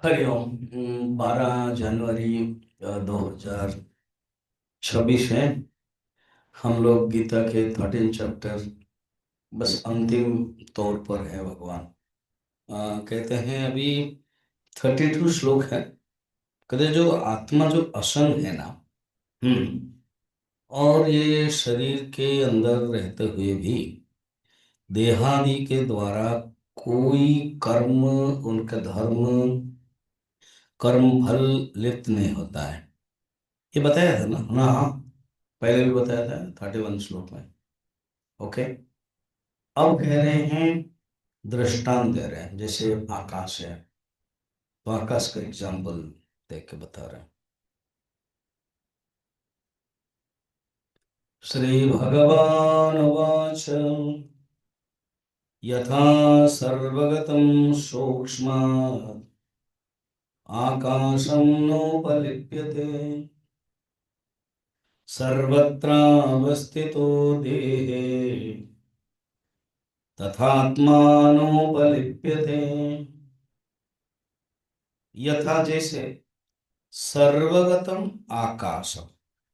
हरिओम। 12 जनवरी 2026 है। हम लोग गीता के 13 चैप्टर बस अंतिम तौर पर है। भगवान कहते हैं अभी 32 श्लोक है। कहते जो आत्मा जो असंग है ना। हम्म और ये शरीर के अंदर रहते हुए भी देहादि के द्वारा कोई कर्म, उनका धर्म, कर्म फल लिप्त नहीं होता है। ये बताया था ना हाँ, पहले भी बताया था 31 श्लोक में। ओके। अब कह रहे हैं, दृष्टांत दे रहे हैं, जैसे आकाश है तो आकाश का एग्जाम्पल देख के बता रहे हैं। श्री भगवान वाच यथा सर्वगतं सूक्ष्म आकाशं नोपलिप्यते सर्वत्रावस्थितो देहे तथात्मानोपलिप्यते। यथा जैसे सर्वगतम आकाशम,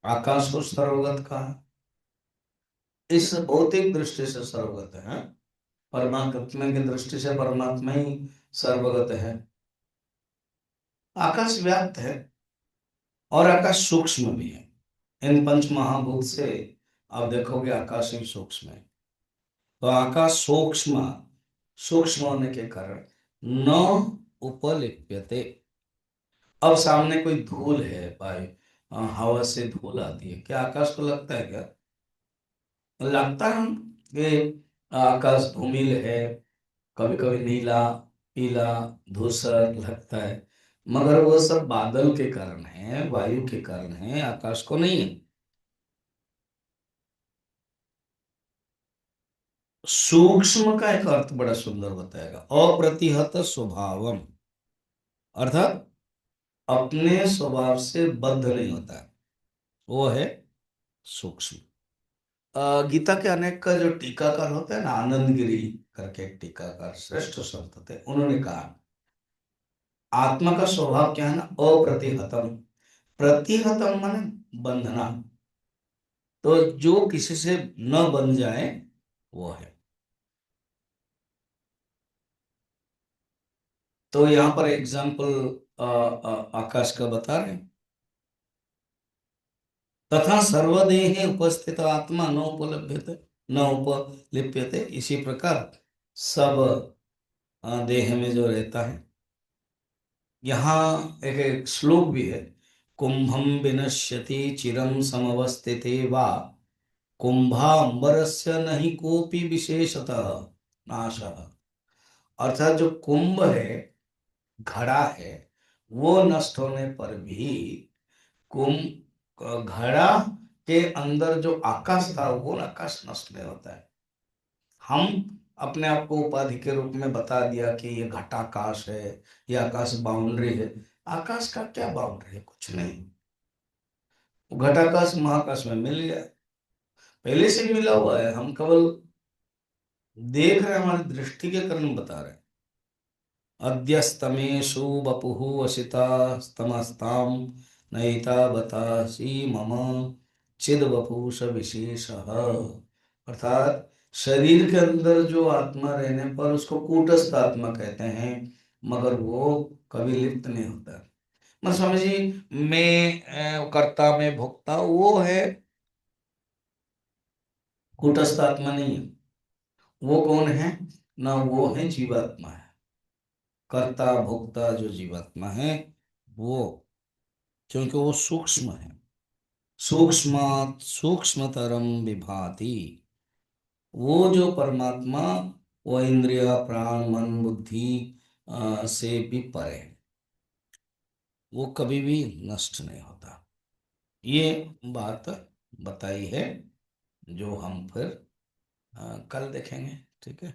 आकाश को सर्वगत कहा। इस भौतिक दृष्टि से सर्वगत है। परमात्मा की दृष्टि से परमात्मा ही सर्वगत है। आकाश व्याप्त है और आकाश सूक्ष्म भी है। इन पंच महाभूत से आप देखोगे आकाश ही सूक्ष्म है। तो आकाश सूक्ष्म, सूक्ष्म होने के कारण न उपलिप्यते। अब सामने कोई धूल है भाई, हवा से धूल आती है, क्या आकाश को लगता है क्या? लगता है कि आकाश धूमिल है, कभी कभी नीला, पीला, धूसर लगता है। मगर वो सब बादल के कारण है, वायु के कारण है, आकाश को नहीं है। सूक्ष्म का एक अर्थ बड़ा सुंदर बताएगा, अप्रतिहत स्वभावम, अर्थात अपने स्वभाव से बद्ध नहीं होता, वो है सूक्ष्म। गीता के अनेक का जो टीकाकार होते हैं ना, आनंद गिरी करके एक टीकाकार श्रेष्ठ संत थे, उन्होंने कहा आत्मा का स्वभाव क्या है ना, अप्रतिहतम। प्रतिहतम माने बंधना, तो जो किसी से न बन जाए वो है। तो यहाँ पर एग्जाम्पल आकाश का बता रहे हैं। तथा सर्वदेहे उपस्थित आत्मा न उपलभ्यते, न उपलिप्यते। इसी प्रकार सब देह में जो रहता है। यहाँ एक श्लोक भी है, कुंभम विनश्यति चिरम समवस्थिते वा कुंभांबरस्य नहीं कोपि विशेषतः नाशः। अर्थात जो कुंभ है, घड़ा है, वो नष्ट होने पर भी कुंभ, घड़ा के अंदर जो आकाश था वो आकाश नष्ट नहीं होता है। हम अपने आप को उपाधि के रूप में बता दिया कि ये घटाकाश है, ये आकाश बाउंड्री है। आकाश का क्या बाउंड्री है? कुछ नहीं। घटाकाश महाकाश में मिल गया, पहले से मिला हुआ है, हम केवल देख रहे हैं, हमारी दृष्टि के कारण बता रहे हैं। अद्यस्तमेषु वपुः असिता स्तमस्ताम नयिता बतासी मम चिद वपुष विशेषः। अर्थात शरीर के अंदर जो आत्मा रहने पर उसको कूटस्थ आत्मा कहते हैं, मगर वो कभी लिप्त नहीं होता। मैं स्वामी जी, मैं कर्ता, मैं भोक्ता, वो है, कूटस्थ आत्मा नहीं है। वो कौन है ना? वो है जीवात्मा है। कर्ता भोक्ता जो जीवात्मा है वो, क्योंकि वो सूक्ष्म है। सूक्ष्मात् सूक्ष्मतरम विभाति। वो जो परमात्मा, वो इंद्रिय प्राण मन बुद्धि से भी परे है। वो कभी भी नष्ट नहीं होता। ये बात बताई है, जो हम फिर कल देखेंगे। ठीक है।